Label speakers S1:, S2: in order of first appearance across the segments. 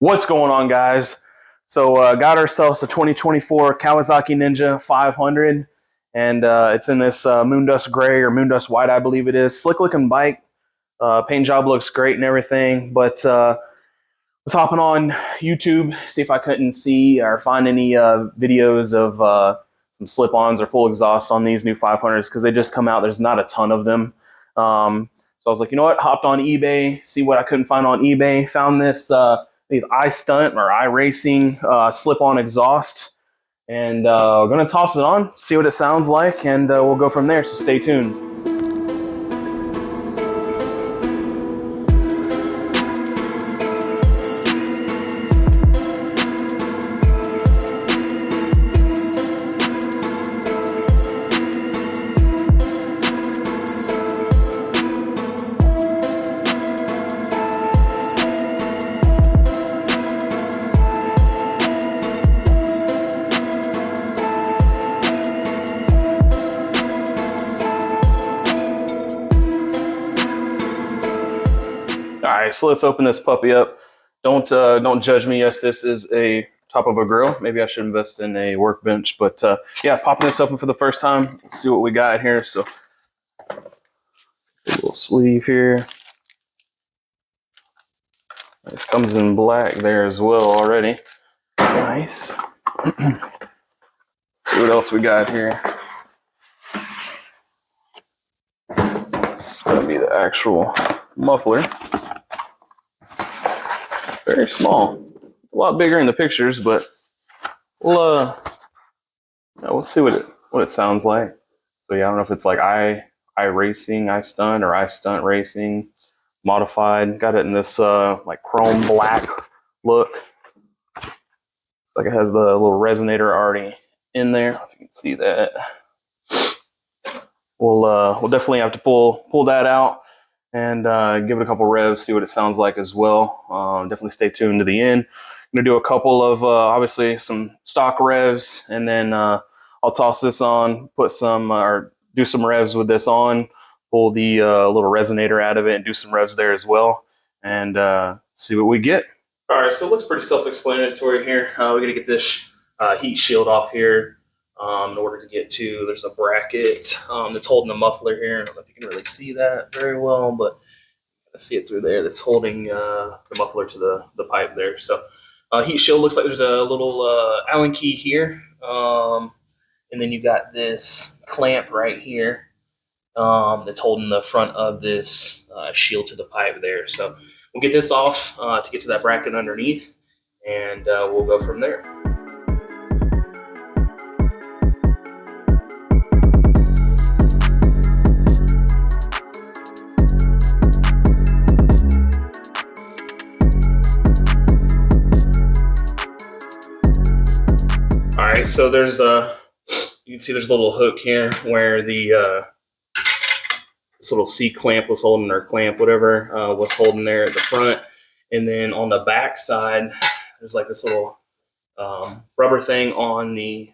S1: What's going on, guys? So got ourselves a 2024 Kawasaki Ninja 500, and it's in this moondust gray or moondust white, I believe it is. Slick looking bike. Paint job looks great and everything, but was hopping on YouTube, see if I couldn't see or find any videos of some slip-ons or full exhausts on these new 500s, because they just come out. There's not a ton of them. So I was like, you know what? Hopped on eBay, see what I couldn't find on eBay. Found this these iStunt or iRacing slip-on exhaust, and we're gonna toss it on, see what it sounds like, and we'll go from there. So stay tuned. All right, so let's open this puppy up. Don't judge me. Yes, this is a top of a grill. Maybe I should invest in a workbench, but yeah, popping this open for the first time. Let's see what we got here. So, a little sleeve here. This comes in black there as well already. Nice. See what else we got here. It's gonna be the actual muffler. Very small. A lot bigger in the pictures, but we'll see what it sounds like. So yeah, I don't know if it's like iRacing, iStunt, or iStunt Racing modified. Got it in this like chrome black look. Looks like it has the little resonator already in there. If you can see that. We'll definitely have to pull that out and give it a couple revs, see what it sounds like as well. Definitely stay tuned to the end. I'm gonna do a couple of obviously some stock revs, and then I'll toss this on, put some or do some revs with this on, pull the little resonator out of it, and do some revs there as well, and see what we get. All right, so it looks pretty self-explanatory here. We gotta get this heat shield off here. In order to get to, there's a bracket that's holding the muffler here. I don't know if you can really see that very well, but I see it through there. That's holding the muffler to the pipe there. So heat shield looks like there's a little Allen key here, and then you got this clamp right here that's holding the front of this shield to the pipe there. So we'll get this off to get to that bracket underneath, and we'll go from there. So there's you can see there's a little hook here where the this little C clamp was holding, or clamp, whatever, was holding there at the front, and then on the back side there's like this little rubber thing on the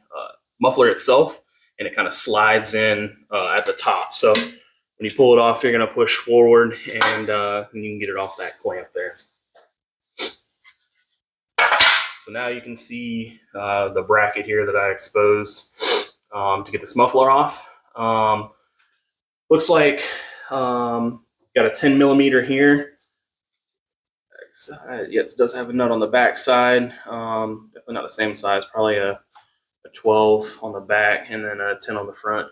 S1: muffler itself, and it kind of slides in at the top. So when you pull it off, you're gonna push forward, and you can get it off that clamp there. So now you can see the bracket here that I exposed to get this muffler off. Looks like got a 10 millimeter here. Yeah, it does have a nut on the back side. Definitely not the same size, probably a 12 on the back and then a 10 on the front.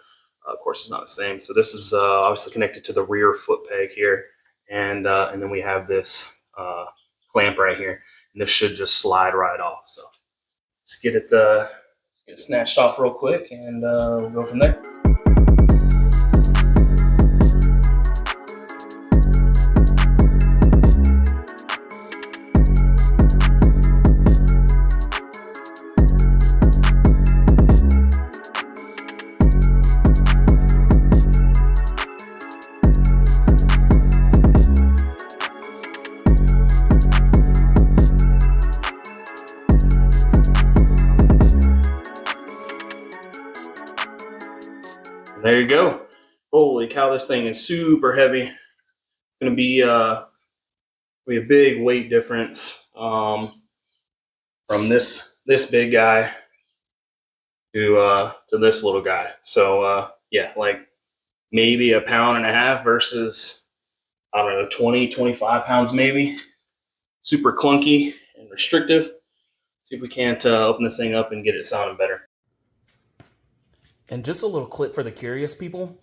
S1: Of course, it's not the same. So this is obviously connected to the rear foot peg here. And then we have this clamp right here. And this should just slide right off. So let's get it snatched off real quick, and we'll go from there. There you go. Holy cow, this thing is super heavy. It's going to be a big weight difference from this big guy to this little guy. So yeah, like maybe a pound and a half versus, I don't know, 20, 25 pounds maybe. Super clunky and restrictive. See if we can't open this thing up and get it sounding better.
S2: And just a little clip for the curious people.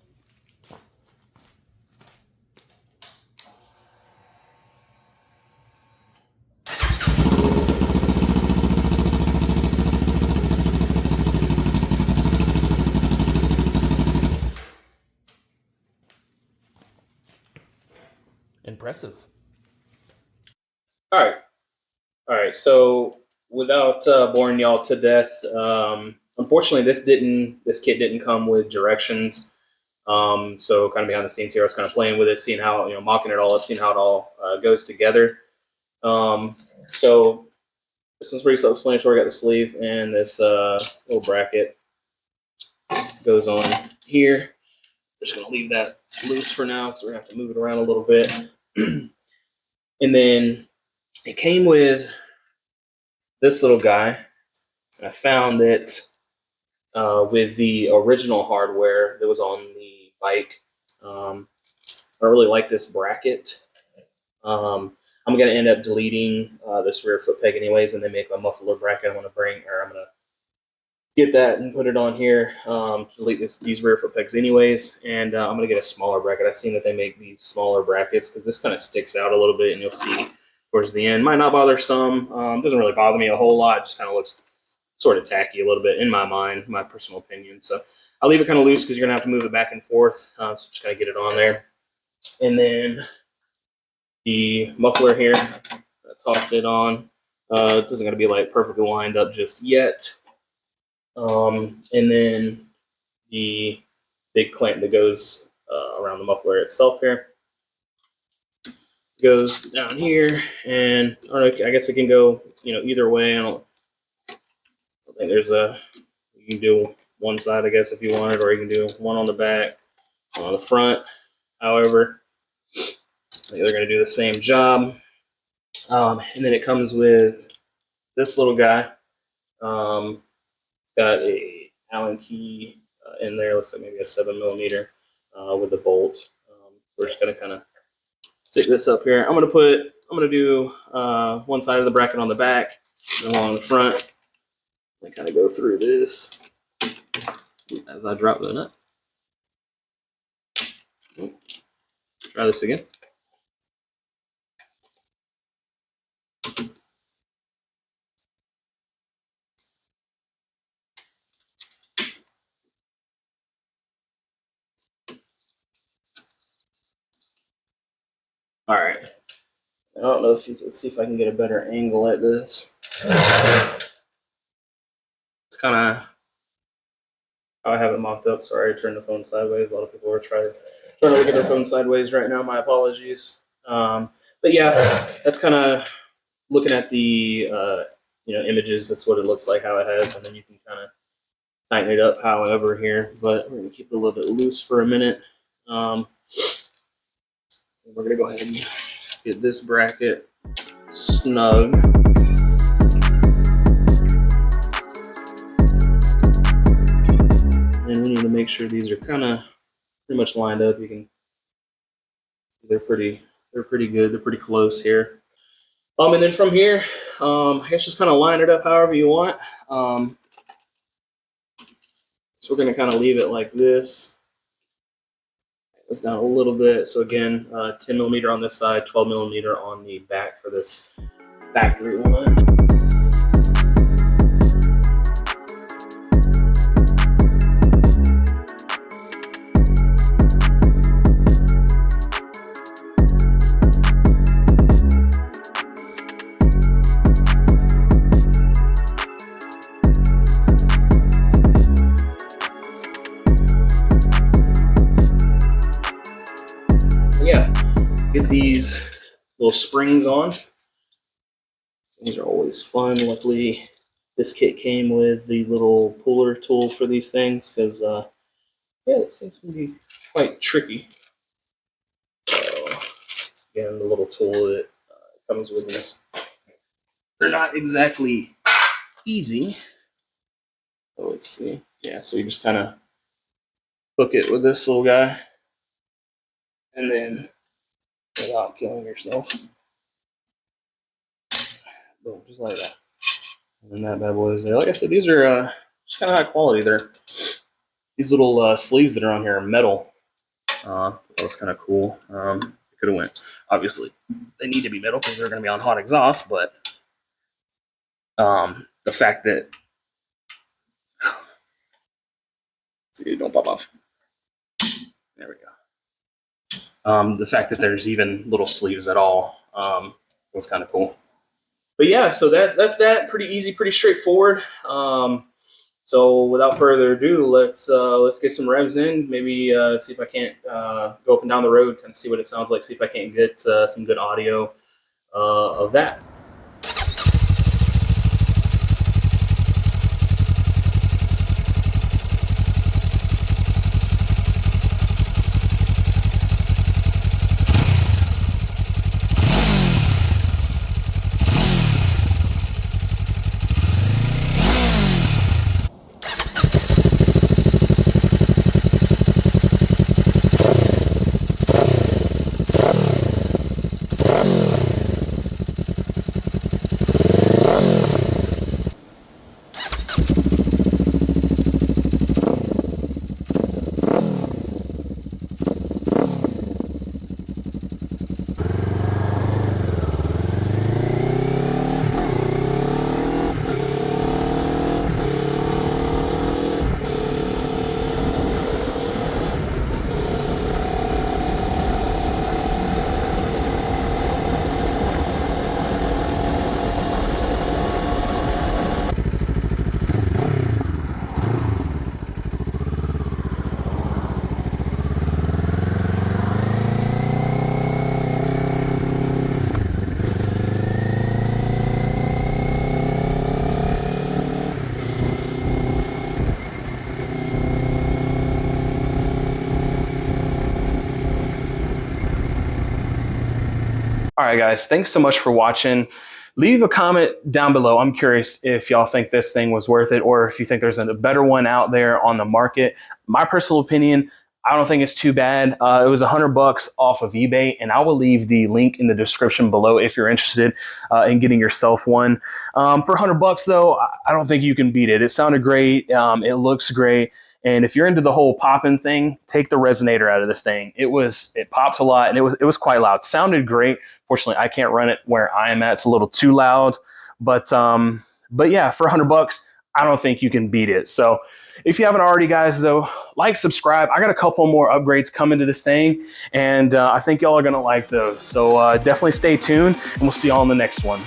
S2: Impressive.
S1: All right. So without boring y'all to death, unfortunately, this kit didn't come with directions. So kind of behind the scenes here, I was kind of playing with it, seeing how, mocking it all, seeing how it all goes together. So this one's pretty self-explanatory. Got the sleeve and this little bracket goes on here. Just gonna leave that loose for now because we're gonna have to move it around a little bit. And then it came with this little guy. I found it with the original hardware that was on the bike. I really like this bracket. I'm going to end up deleting this rear foot peg anyways, and then make a muffler bracket I'm going to get that and put it on here. Delete these rear foot pegs anyways, and I'm going to get a smaller bracket. I've seen that they make these smaller brackets because this kind of sticks out a little bit, and you'll see towards the end. Might not bother some. Doesn't really bother me a whole lot. It just kind of looks sort of tacky a little bit in my mind, my personal opinion. So I'll leave it kind of loose because you're going to have to move it back and forth. So just got to get it on there. And then the muffler here, toss it on. It doesn't got to be like perfectly lined up just yet. And then the big clamp that goes around the muffler itself here goes down here, and I guess it can go either way. I think you can do one side, I guess, if you wanted, or you can do one on the back, one on the front. However, I think they're going to do the same job. And then it comes with this little guy. It's got a Allen key in there. Looks like maybe a 7mm with a bolt. We're just going to kind of stick this up here. I'm going to do one side of the bracket on the back and along the front. And kind of go through this as I drop the nut. Try this again. All right. I don't know if you can see if I can get a better angle at this. It's kind of how I have it mocked up. Sorry, I turned the phone sideways. A lot of people are trying to look at their phone sideways right now. My apologies. But yeah, that's kind of looking at the images. That's what it looks like, how it has, and then you can kind of tighten it up however here. But we're gonna keep it a little bit loose for a minute. We're gonna go ahead and get this bracket snug. And we need to make sure these are kind of pretty much lined up. They're pretty good. They're pretty close here. And then from here, I guess just kind of line it up however you want. So we're gonna kind of leave it like this. This down a little bit. So again, 10mm on this side, 12mm on the back for this factory one. Yeah, get these little springs on. These are always fun. Luckily, this kit came with the little puller tool for these things because, yeah, this thing's gonna be quite tricky. So, again, the little tool that comes with this. They're not exactly easy. So let's see. Yeah, so you just kind of hook it with this little guy, and then without killing yourself, boom, just like that. And that bad boy is there. Like I said, these are just kind of high quality. These little sleeves that are on here are metal. That was kind of cool. Could have went. Obviously, they need to be metal because they're going to be on hot exhaust. But the fact that see, don't pop off. There we go. The fact that there's even little sleeves at all was kind of cool. But yeah, so that's that. Pretty easy, pretty straightforward. So without further ado, let's get some revs in. Maybe see if I can't go up and down the road, kind of see what it sounds like. See if I can't get some good audio of that. All right, guys, thanks so much for watching. Leave a comment down below. I'm curious if y'all think this thing was worth it or if you think there's a better one out there on the market. My personal opinion, I don't think it's too bad. It was $100 off of eBay, and I will leave the link in the description below if you're interested in getting yourself one. For $100 though, I don't think you can beat it. It sounded great. It looks great. And if you're into the whole popping thing, take the resonator out of this thing. It pops a lot, and it was quite loud. It sounded great. Fortunately, I can't run it where I am at. It's a little too loud. But yeah, for $100, I don't think you can beat it. So if you haven't already, guys, though, like, subscribe. I got a couple more upgrades coming to this thing, and I think y'all are going to like those. So definitely stay tuned, and we'll see y'all in the next one.